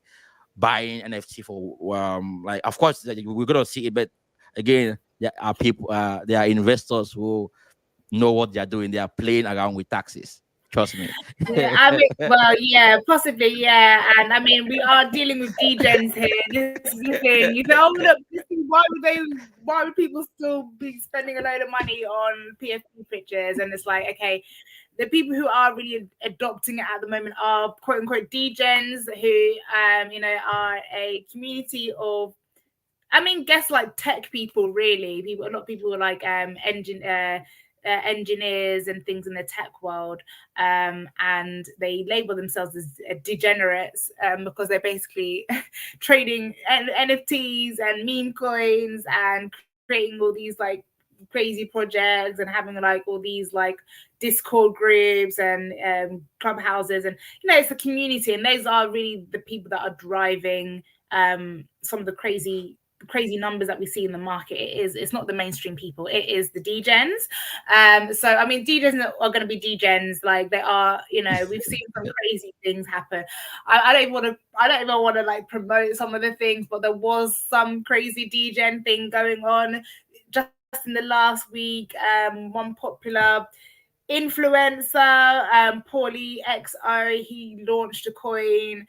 buying NFT for like. Of course, we're gonna see it, but again, there are people. There are investors who know what they are doing. They are playing around with taxes. Trust me. Yeah, I mean, well, yeah, possibly, yeah. And I mean, we are dealing with degens here. This is the thing. You say, oh, look, why would people still be spending a load of money on PFP pictures? And it's like, okay, the people who are really adopting it at the moment are quote unquote degens who, are a community of, I mean, guess like tech people, really. People, a lot of people are like engineers and things in the tech world, and they label themselves as degenerates because they're basically trading NFTs and meme coins and creating all these like crazy projects and having like all these like Discord groups and clubhouses, and it's a community, and those are really the people that are driving some of the crazy crazy numbers that we see in the market. It's not the mainstream people, it is the degens. So I mean, degens are going to be degens, like they are, you know, we've seen some crazy things happen. I don't even want to like promote some of the things, but there was some crazy degen thing going on just in the last week. One popular influencer, Paulie XO, he launched a coin,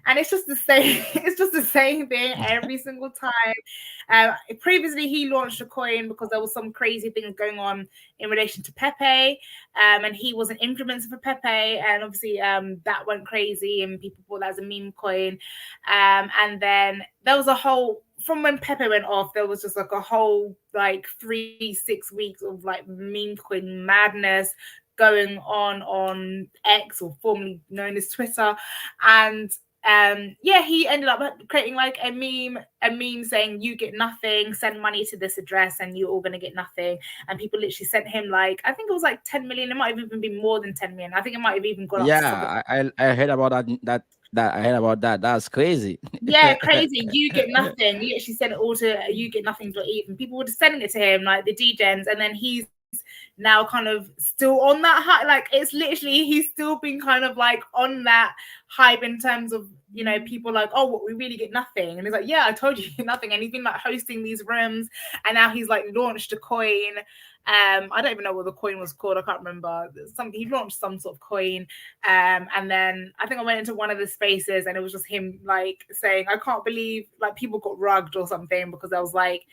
and it's just the same. It's just the same thing every single time. Previously, he launched a coin because there was some crazy things going on in relation to Pepe, and he was an influencer for Pepe, and obviously that went crazy, and people bought that as a meme coin. And then there was a whole, from when Pepe went off, there was just like a whole like 3-6 weeks of like meme coin madness going on X, or formerly known as Twitter. And yeah, he ended up creating like a meme saying, "You get nothing, send money to this address and you're all gonna get nothing." And people literally sent him like, I think it was like 10 million. It might have even been more than 10 million. I think it might have even gone up to Yeah, I heard about that I heard about that. That's crazy. yeah, crazy. You get nothing. You actually sent it all to you get nothing.eth. People were just sending it to him, like the degens, and then he's now kind of still on that high. Like it's literally, he's still been kind of like on that hype in terms of, you know, people like, oh, what, we really get nothing. And he's like, yeah, I told you nothing. And he's been like hosting these rooms, and now he's like launched a coin. I don't even know what the coin was called. I can't remember. He launched some sort of coin. And then I think I went into one of the spaces, and it was just him like saying, I can't believe like people got rugged or something, because I was like,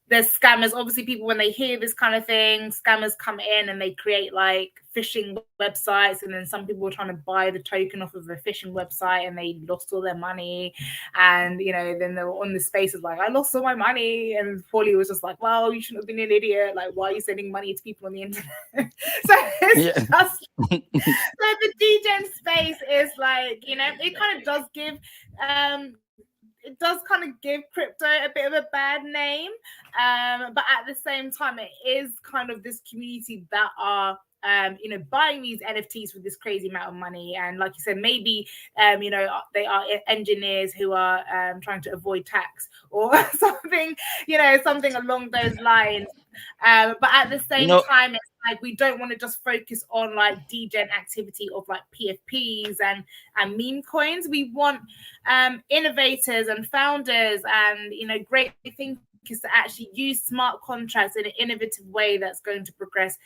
there's scammers. Obviously, people, when they hear this kind of thing, scammers come in and they create like phishing websites, and then some people were trying to buy the token off of a phishing website, and they lost all their money. And you know, then they were on the spaces like, I lost all my money, and Paulie was just like, well, you shouldn't have been an idiot. Like, why are you sending money to people on the internet? So it's just so the degen space is like, you know, it kind of does give it does kind of give crypto a bit of a bad name, but at the same time, it is kind of this community that are you know, buying these NFTs for this crazy amount of money. And like you said, maybe you know, they are engineers who are trying to avoid tax or something, you know, something along those lines. But at the same time, it's like we don't want to just focus on like degen activity of like PFPs and meme coins. We want innovators and founders and, you know, great thinkers to actually use smart contracts in an innovative way that's going to progress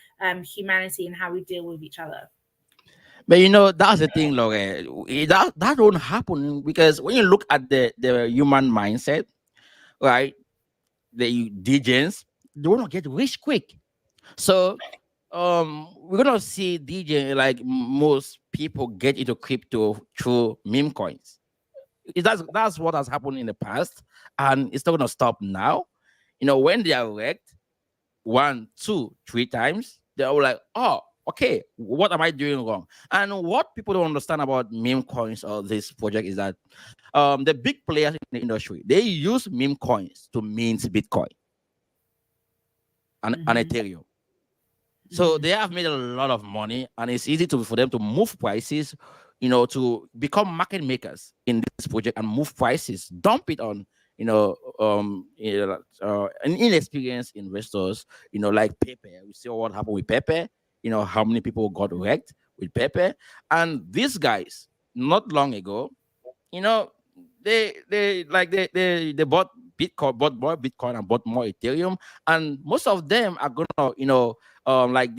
humanity and how we deal with each other. But you know, that's the thing, Lore. That won't happen, because when you look at the human mindset, right? The degens, they want to get rich quick. So we're gonna see DJ, like most people get into crypto through meme coins. That's what has happened in the past, and it's not gonna stop now. You know, when they are wrecked 1, 2, 3 times, they're all like, oh, okay, what am I doing wrong? And what people don't understand about meme coins or this project is that the big players in the industry, they use meme coins to mint Bitcoin and Ethereum. So they have made a lot of money, and it's easy for them to move prices, you know, to become market makers in this project and move prices, dump it on, you know, inexperienced investors, you know, like Pepe. We see what happened with Pepe, you know, how many people got wrecked with Pepe. And these guys, not long ago, you know, they bought Bitcoin, bought more Bitcoin and bought more Ethereum, and most of them are gonna, you know, like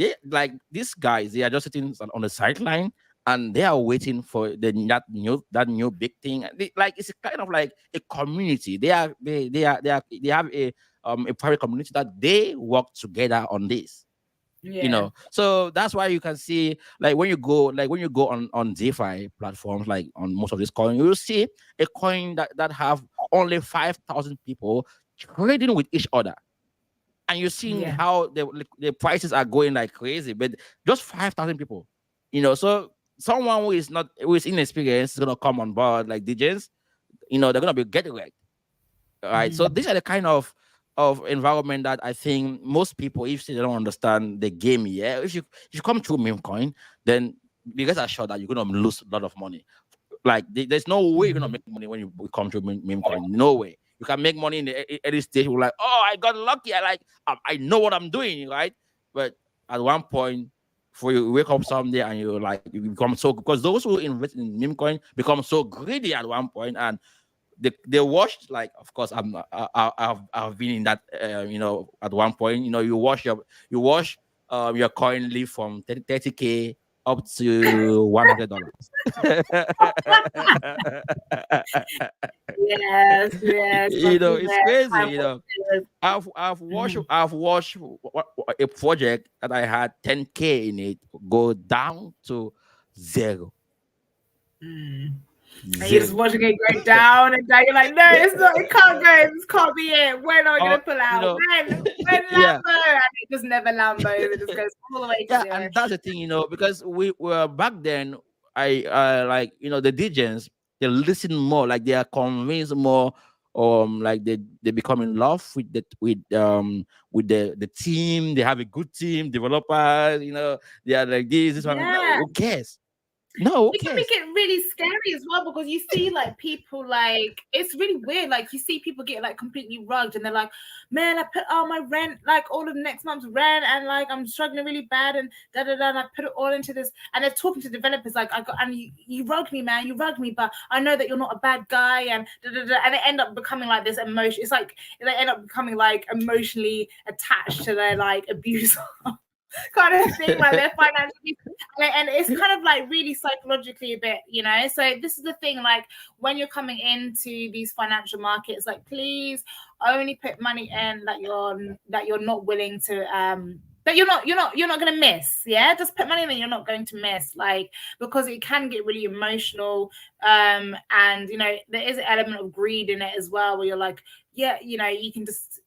these guys, they are just sitting on the sideline and they are waiting for that new big thing. Like it's kind of like a community. They have a private community that they work together on this. Yeah. You know, so that's why you can see, like when you go on DeFi platforms, like on most of these coins, you will see a coin that have only 5,000 people trading with each other, and you're seeing how the prices are going like crazy, but just 5,000 people, you know. So someone who is inexperienced is gonna come on board like DJs, you know, they're gonna be getting wrecked. All right. So these are the kind of environment that I think most people, if they don't understand the game, if you come through meme coin, then you guys are sure that you're gonna lose a lot of money. Like there's no way you're gonna make money when you come through meme coin. No way. you can make money in the early stage. We're like, oh, I got lucky. I know what I'm doing, right? But at one point, before you wake up someday and you become so, because those who invest in meme coin become so greedy at one point, and they watched, like, of course I've been in that, at one point, you watch your coin leave from 30K up to $100. Yes. It's crazy. I've watched a project that I had 10K in it go down to zero. And you're just watching it go down and down. You're like, no, it's not. It can't go. This can't be it. When are we gonna pull out? When Lambo? And it just never Lambos. It just goes all the way to zero. And that's the thing, because we were back then. I the DJs, they listen more, like they are convinced more. Like they become in love with the team. They have a good team, developers. They are like this one. No, who cares? No, it can make it really scary as well, because you see like people, like, it's really weird. Like you see people get like completely rugged and they're like, man, I put all my rent, like all of next month's rent, and like I'm struggling really bad, and and I put it all into this, and they're talking to developers like, you rugged me, man, you rugged me, but I know that you're not a bad guy, and and they end up becoming like this emotion. It's like they end up becoming like emotionally attached to their like abuser. Kind of thing, like they're financially, and it's kind of like really psychologically a bit, so this is the thing, like when you're coming into these financial markets, like please only put money in that you're not willing to that you're not going to miss. Just put money in that you're not going to miss, like, because it can get really emotional, and there is an element of greed in it as well, where you're like, you can just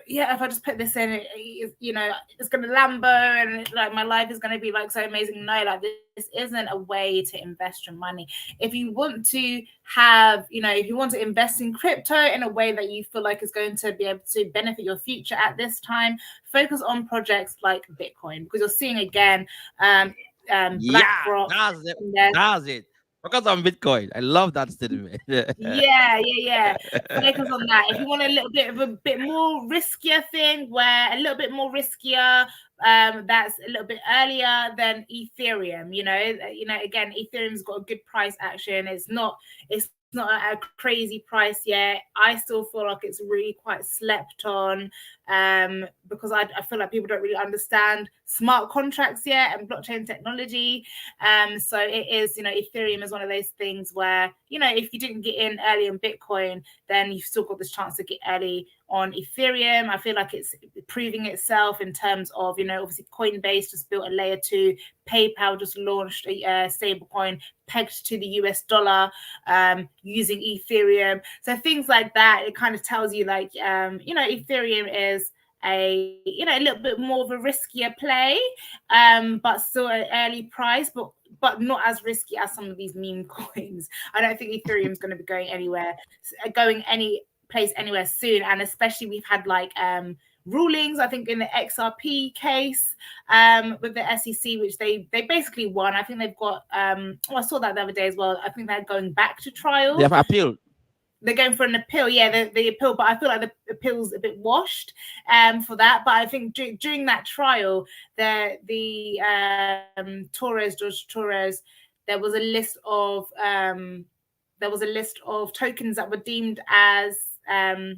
if I just put this in, it's going to Lambo, and like my life is going to be like so amazing. No, like this isn't a way to invest your money. If you want to have, if you want to invest in crypto in a way that you feel like is going to be able to benefit your future at this time, focus on projects like Bitcoin, because you're seeing again, BlackRock. That's it. Focus on Bitcoin. I love that statement. Yeah. Focus on that. If you want a little bit more riskier thing, that's a little bit earlier than Ethereum. Again, Ethereum's got a good price action. It's not a crazy price yet. I still feel like it's really quite slept on, because I feel like people don't really understand smart contracts yet and blockchain technology. So it is, Ethereum is one of those things where, if you didn't get in early on Bitcoin, then you've still got this chance to get early on Ethereum. I feel like it's proving itself in terms of, obviously Coinbase just built a layer 2, PayPal just launched a stable coin pegged to the US dollar, using Ethereum. So things like that, it kind of tells you like, Ethereum is a little bit more of a riskier play, but still an early price, but not as risky as some of these meme coins. I don't think Ethereum is going to be going any place anywhere soon, and especially we've had like rulings, I think in the XRP case, with the SEC, which they basically won. I think they've got I saw that the other day as well. I think they're going back to trial. They have appealed. They're going for an appeal, the appeal, but I feel like the appeal's a bit washed for that. But I think during that trial, George Torres, there was a list of tokens that were deemed as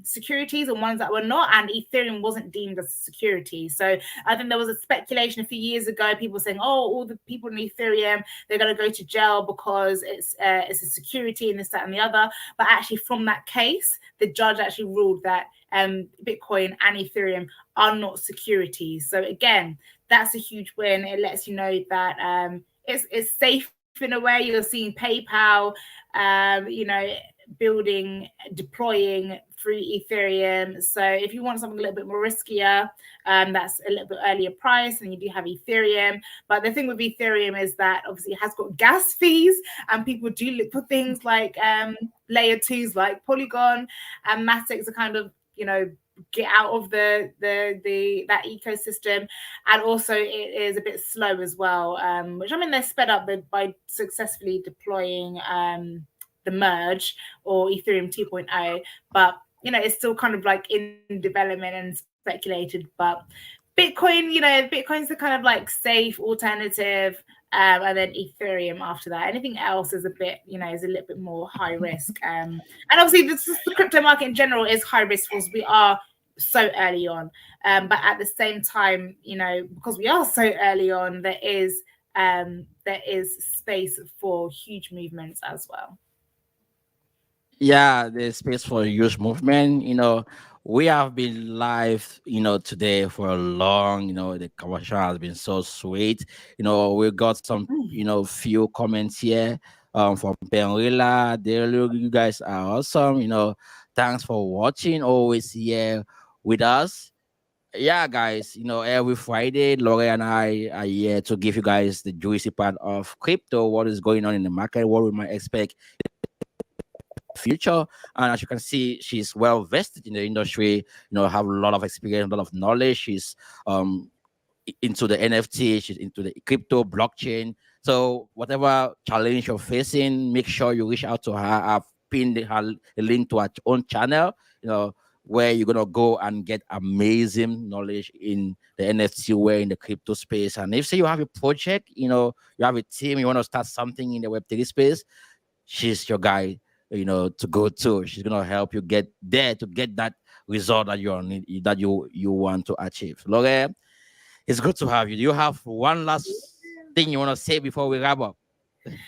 securities and ones that were not, and Ethereum wasn't deemed as a security. So I think there was a speculation a few years ago, people saying, all the people in Ethereum, they're going to go to jail because it's a security and this, that, and the other. But actually from that case, the judge actually ruled that Bitcoin and Ethereum are not securities. So again, that's a huge win. It lets you know that it's safe in a way. You're seeing PayPal, deploying through Ethereum. So if you want something a little bit more riskier, that's a little bit earlier price, and you do have Ethereum. But the thing with Ethereum is that obviously it has got gas fees, and people do look for things like layer 2s like Polygon and Matic to kind of get out of that ecosystem. And also it is a bit slow as well, which they're sped up by successfully deploying the merge or Ethereum 2.0, but it's still kind of like in development and speculated, but Bitcoin, Bitcoin's the kind of like safe alternative. And then Ethereum after that. Anything else is a bit, is a little bit more high risk. And obviously the crypto market in general is high risk because we are so early on. But at the same time, because we are so early on, there is space for huge movements as well. Yeah, there's space for a huge movement. We have been live, today for a long, the conversation has been so sweet. We got some, few comments here from Penrilla. You guys are awesome. Thanks for watching, always here with us. Yeah, guys, every Friday, Lori and I are here to give you guys the juicy part of crypto, what is going on in the market, what we might expect future. And as you can see, she's well vested in the industry, have a lot of experience, a lot of knowledge. She's into the NFT, she's into the crypto blockchain. So whatever challenge you're facing, make sure you reach out to her. I've pinned her a link to her own channel, where you're gonna go and get amazing knowledge in the NFT way, in the crypto space. And if say you have a project, you have a team, you want to start something in the Web3 space, she's your guy, to go to. She's gonna help you get there to get that result that you want to achieve. Lore, it's good to have you. Do you have one last thing you want to say before we wrap up?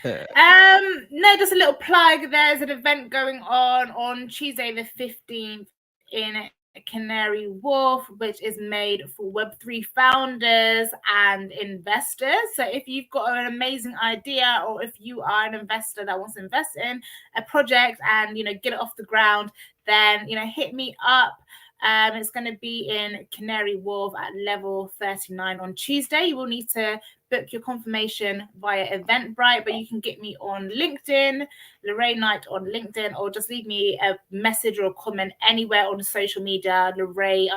No, just a little plug. There's an event going on Tuesday the 15th in Canary Wharf, which is made for Web3 founders and investors. So if you've got an amazing idea, or if you are an investor that wants to invest in a project and get it off the ground, then hit me up. It's going to be in Canary Wharf at level 39 on Tuesday. You will need to book your confirmation via Eventbrite, but you can get me on LinkedIn, Lorraine Knight on LinkedIn, or just leave me a message or a comment anywhere on social media, Lorraine_K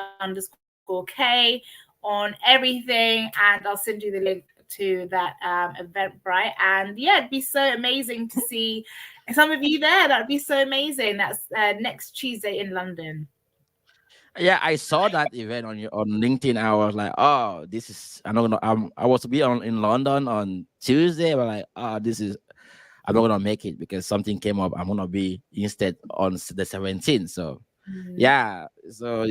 on everything, and I'll send you the link to that Eventbrite. And yeah, it'd be so amazing to see some of you there. That'd be so amazing. That's next Tuesday in London. Yeah, I saw that event on LinkedIn. I was like, oh, this is I'm not gonna. I was to be in London on Tuesday, but like, I'm not gonna make it because something came up. I'm gonna be instead on the 17th. So yeah, so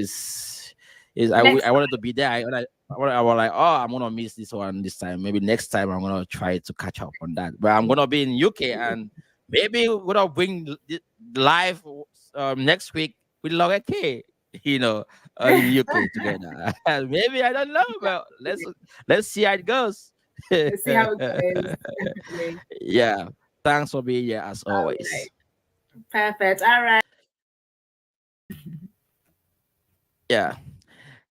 I wanted to be there. I was like, oh, I'm gonna miss this one this time. Maybe next time I'm gonna try to catch up on that. But I'm gonna be in UK, and maybe we're gonna bring live next week with Laura K. In UK together. Maybe, I don't know, but let's see how it goes. Let's see how it goes. Definitely. Yeah. Thanks for being here as always. Right. Perfect. All right. Yeah.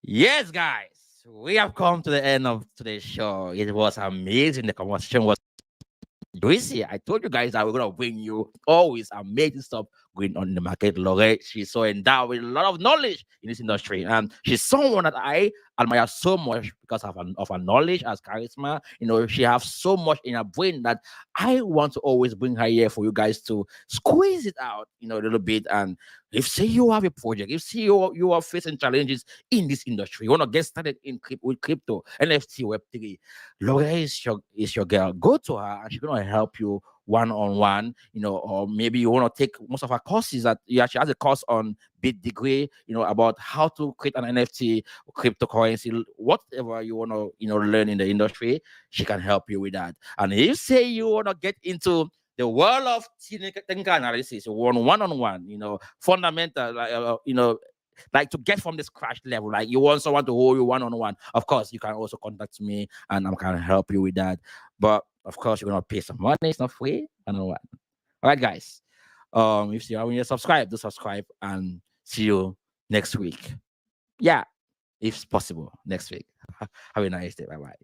Yes, guys. We have come to the end of today's show. It was amazing. The conversation was juicy. I told you guys that we're gonna bring you always amazing stuff going on in the market. Lore, she's so endowed with a lot of knowledge in this industry, and she's someone that I admire so much because of her knowledge, as charisma. She has so much in her brain that I want to always bring her here for you guys to squeeze it out, a little bit. And if say you have a project, if say you are facing challenges in this industry, you want to get started with crypto, NFT, Web3, Lore is your girl. Go to her, and she's gonna help you one-on-one, or maybe you want to take most of her courses. That she has a course on Bit Degree, about how to create an NFT, cryptocurrency, whatever you want to, learn in the industry. She can help you with that. And if say you want to get into the world of technical analysis, one-on-one, fundamental, like to get from this crash level, like you want someone to hold you one-on-one, of course, you can also contact me and I can help you with that. But of course, you're gonna pay some money. It's not free. One-on-one. All right, guys. If you are when you subscribe, do subscribe, and see you next week. Yeah, if possible, next week. Have a nice day. Bye bye.